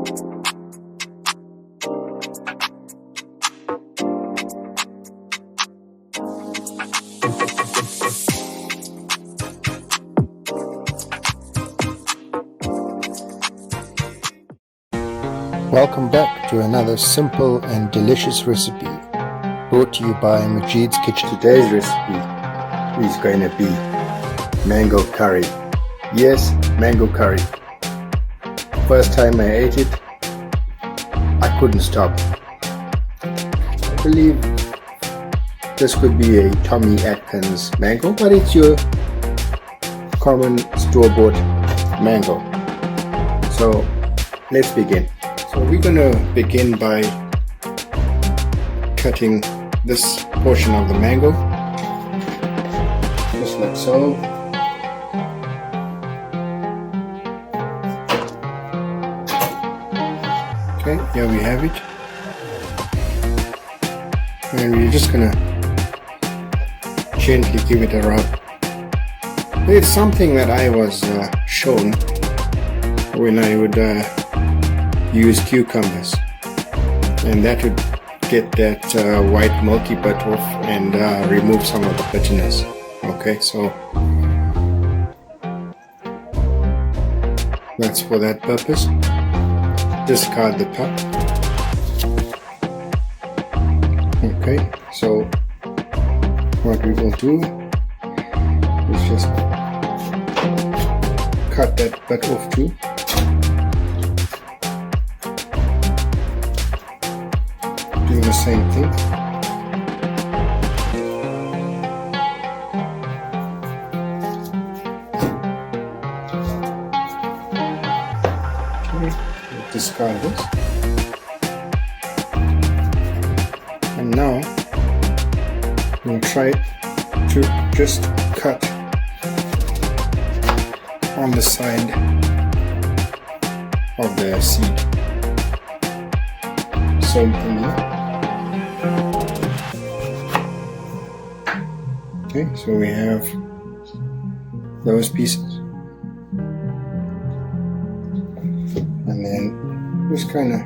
Welcome back to another simple and delicious recipe brought to you by Majid's Kitchen. Today's recipe is going to be mango curry. Yes, mango curry. First time I ate it, I couldn't stop. I believe this could be a Tommy Atkins mango, but it's your common store-bought mango. So let's begin. So we're going to begin by cutting this portion of the mango, just like so. Okay, here we have it. And we're just going to gently give it a rub. It's something that I was shown when I would use cucumbers, and that would get that white milky bit off and remove some of the bitterness. Okay, so that's for that purpose. Discard the top. Okay, so what we will do is just cut that bit off too. Do the same thing. Okay, we'll discard this. And now we'll try to just cut on the side of the seed. Same thing here. Okay, so we have those pieces, and then just kind of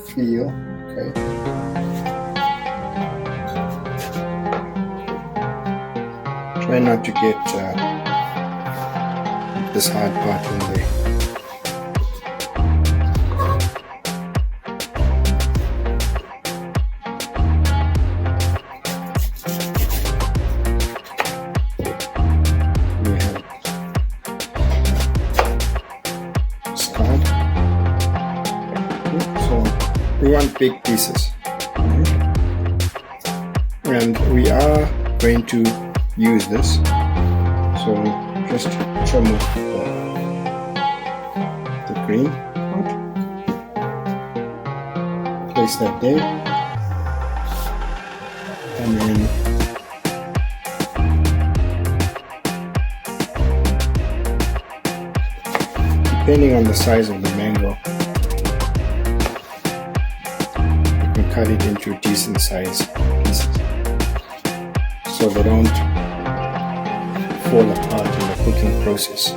feel. Okay, try not to get this hard part in there. We want big pieces, and we are going to use this, so just trim off the green part, place that there, and then depending on the size of the mango, cut it into decent size pieces so they don't fall apart in the cooking process.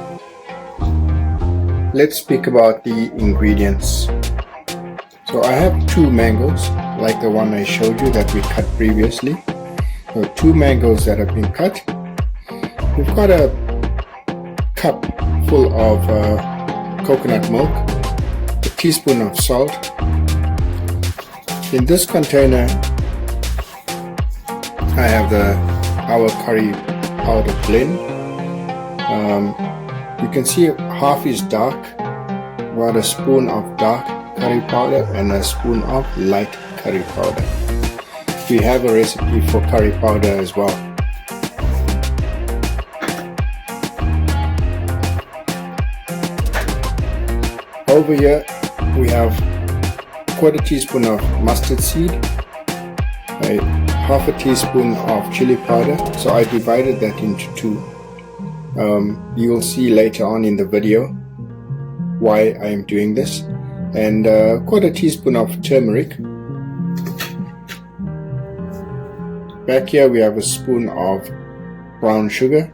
Let's speak about the ingredients. So I have 2 mangoes, like the one I showed you that we cut previously. So 2 mangoes that have been cut. We've got a cup full of coconut milk, a teaspoon of salt. In this container, I have our curry powder blend. You can see half is dark, about a spoon of dark curry powder and a spoon of light curry powder. We have a recipe for curry powder as well. Over here, we have quarter teaspoon of mustard seed, half a teaspoon of chili powder. So I divided that into 2. You will see later on in the video why I am doing this. And quarter teaspoon of turmeric. Back here we have a spoon of brown sugar,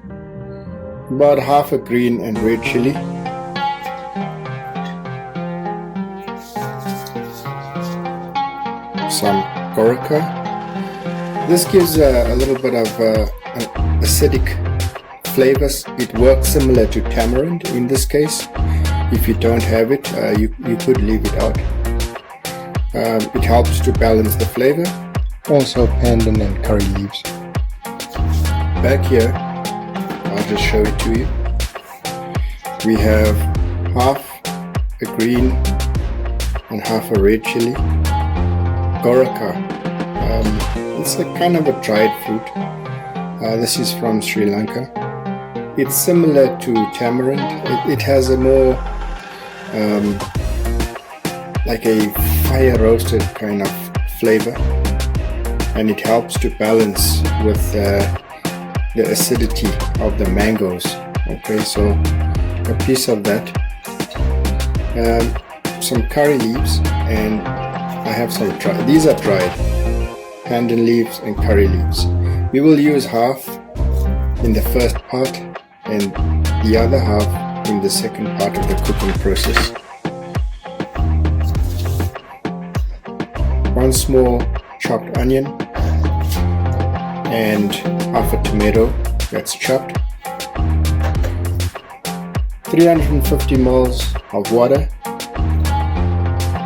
about half a green and red chili, some gorica. This gives a little bit of acidic flavors. It works similar to tamarind in this case. If you don't have it, you could leave it out. It helps to balance the flavor. Also pandan and curry leaves. Back here, I'll just show it to you. We have half a green and half a red chili. Gorica. It's a kind of a dried fruit. This is from Sri Lanka. It's similar to tamarind. It has a more like a fire roasted kind of flavor, and it helps to balance with the acidity of the mangoes. Okay, so a piece of that, some curry leaves, and I have some these are dried pandan leaves and curry leaves. We will use half in the first part and the other half in the second part of the cooking process. One small chopped onion and half a tomato that's chopped. 350 ml of water,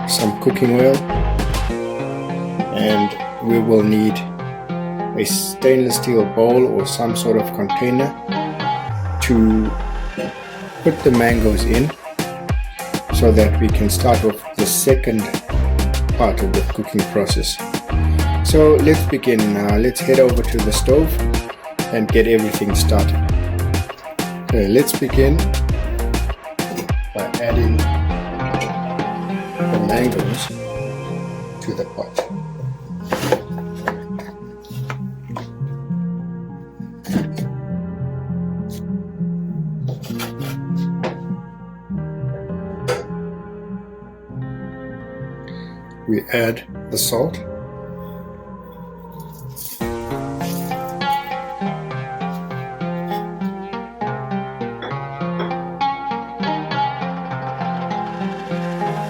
some cooking oil, and we will need a stainless steel bowl or some sort of container to put the mangoes in, so that we can start off the second part of the cooking process. So let's begin. Let's head over to the stove and get everything started. Okay, let's begin by adding the mangoes to the pot. We add the salt,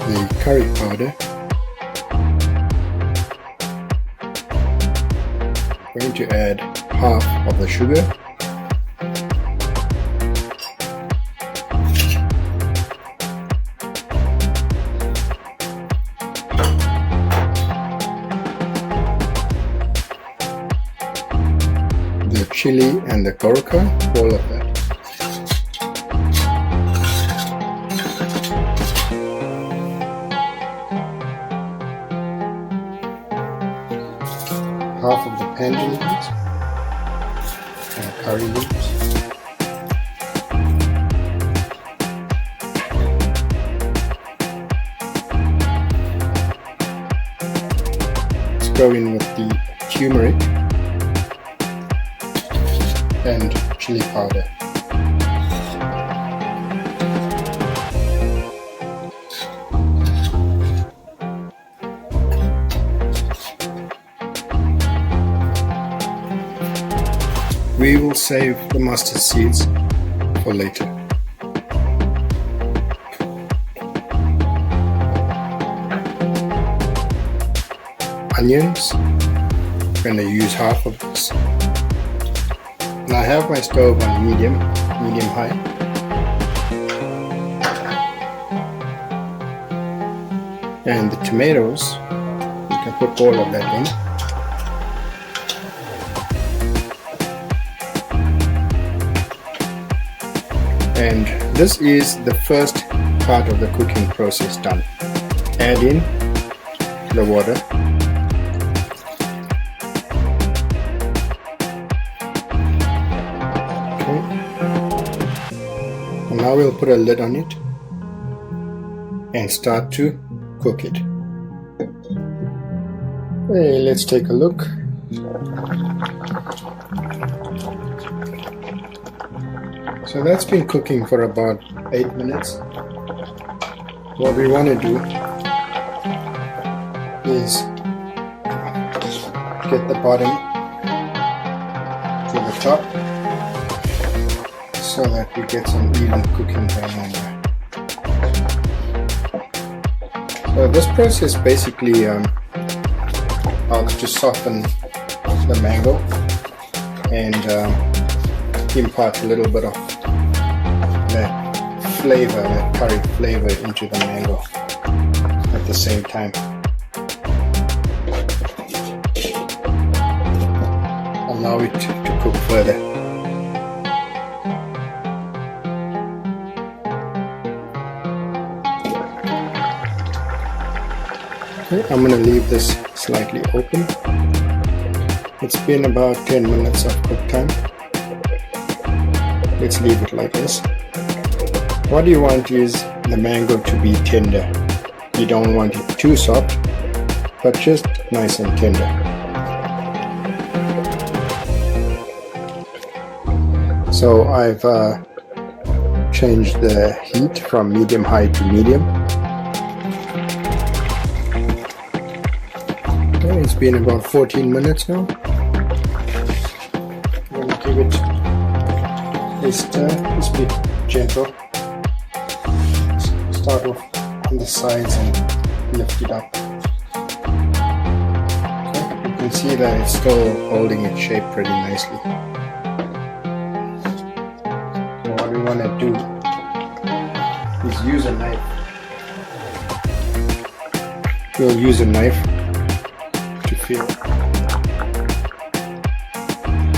the curry powder, I'm going to add half of the sugar, the chili and the gorica, all of that. Half of the pandan leaves and curry leaves. Let's go in with the turmeric and chili powder. We will save the mustard seeds for later. Onions, I'm going to use half of this. Now I have my stove on medium high. And the tomatoes, you can put all of that in. And this is the first part of the cooking process done. Add in the water. Now we'll put a lid on it and start to cook it. Hey, let's take a look. So that's been cooking for about 8 minutes. What we want to do is get the bottom to the top, so that we get some even cooking going on there. So this process basically helps to soften the mango and impart a little bit of that flavor, that curry flavor into the mango at the same time. Allow it to cook further. Okay, I'm going to leave this slightly open. It's been about 10 minutes of cook time. Let's leave it like this. What you want is the mango to be tender. You don't want it too soft, but just nice and tender. So I've changed the heat from medium high to medium. Okay, it's been about 14 minutes now. I'm going to give it a stir, just be gentle. Start off on the sides and lift it up. Okay, you can see that it's still holding its shape pretty nicely. What we want to do is use a knife. We'll use a knife to feel,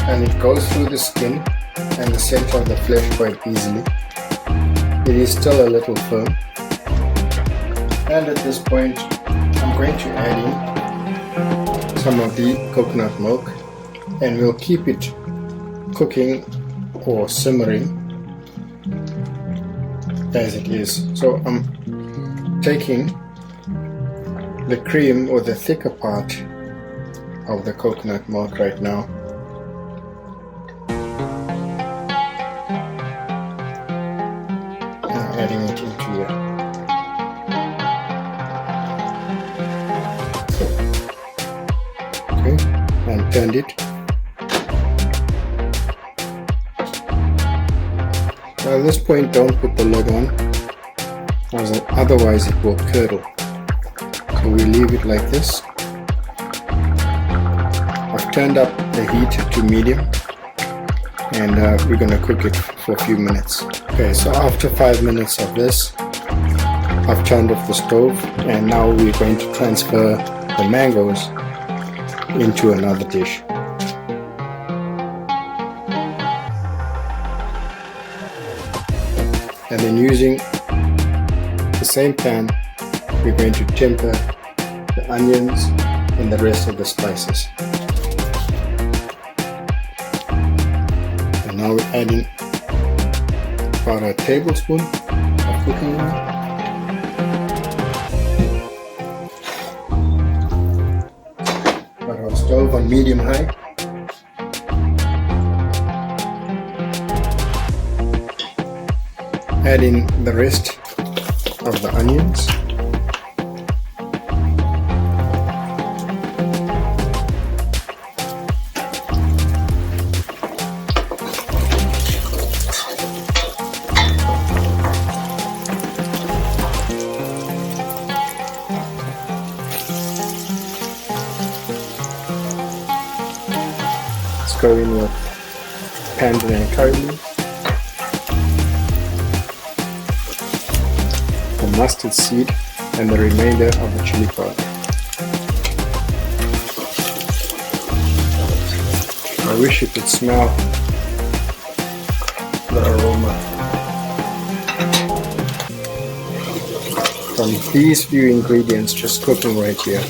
and it goes through the skin and the center of the flesh quite easily. It is still a little firm, and at this point I'm going to add in some of the coconut milk, and we'll keep it cooking or simmering as it is. So I'm taking the cream or the thicker part of the coconut milk right now, and adding it into here. Okay, and turned it. Now at this point don't put the lid on, as otherwise it will curdle. So we leave it like this. I've turned up the heat to medium, and we're going to cook it for a few minutes. Okay, so after 5 minutes of this, I've turned off the stove, and now we're going to transfer the mangoes into another dish. And then using the same pan, we're going to temper the onions and the rest of the spices. And now we're adding about a tablespoon of cooking oil. Put our stove on medium high. Add in the rest of the onions. Let's go in with pandan and curry leaf. Mustard seed and the remainder of the chili powder. I wish you could smell the aroma from these few ingredients just cooking right here.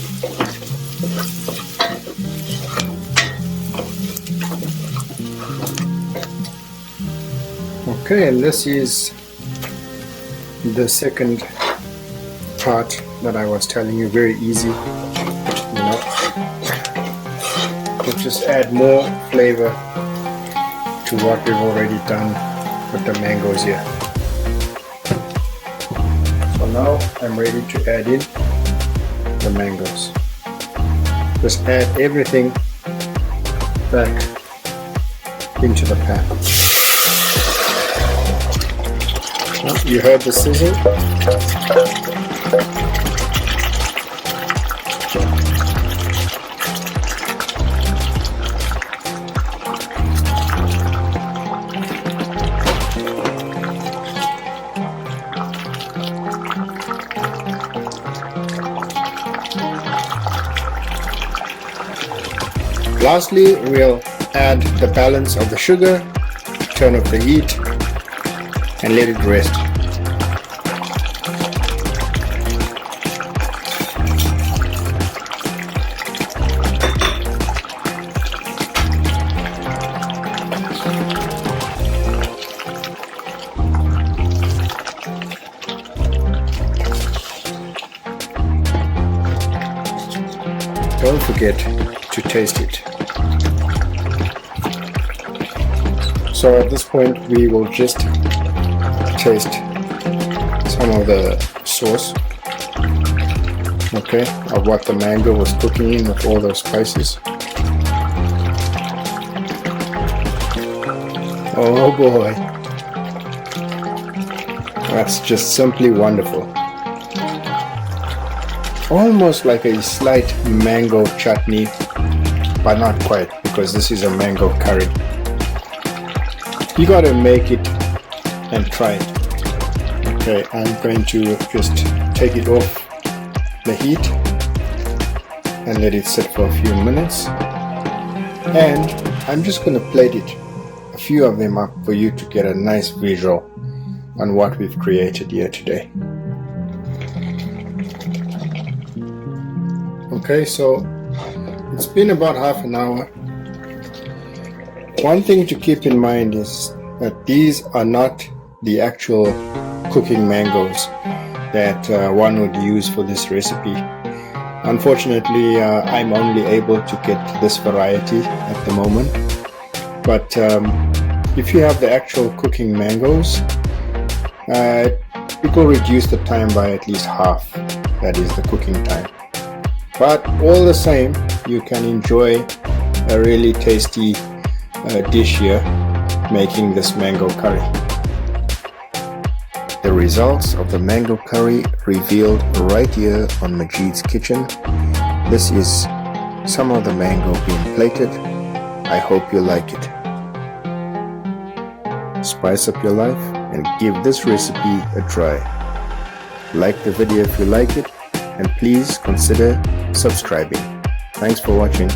Okay, and this is the second part that I was telling you, very easy, you know, to just add more flavor to what we've already done with the mangoes here. So now I'm ready to add in the mangoes. Just add everything back into the pan. You heard the sizzle. Lastly, we'll add the balance of the sugar, turn off the heat, and let it rest. Don't forget to taste it. So at this point we will just taste some of the sauce, okay, of what the mango was cooking in with all those spices. Oh boy, that's just simply wonderful. Almost like a slight mango chutney, but not quite, because this is a mango curry. You gotta make it and try it. Okay, I'm going to just take it off the heat and let it sit for a few minutes, and I'm just gonna plate it, a few of them up for you to get a nice visual on what we've created here today. Okay, so it's been about half an hour. One thing to keep in mind is that these are not the actual cooking mangoes that one would use for this recipe. Unfortunately, I'm only able to get this variety at the moment. But if you have the actual cooking mangoes, it will reduce the time by at least half. That is the cooking time. But all the same, you can enjoy a really tasty dish here making this mango curry. The results of the mango curry revealed right here on Majid's kitchen. This is some of the mango being plated. I hope you like it. Spice up your life and give this recipe a try. Like the video if you like it, and please consider subscribing. Thanks for watching.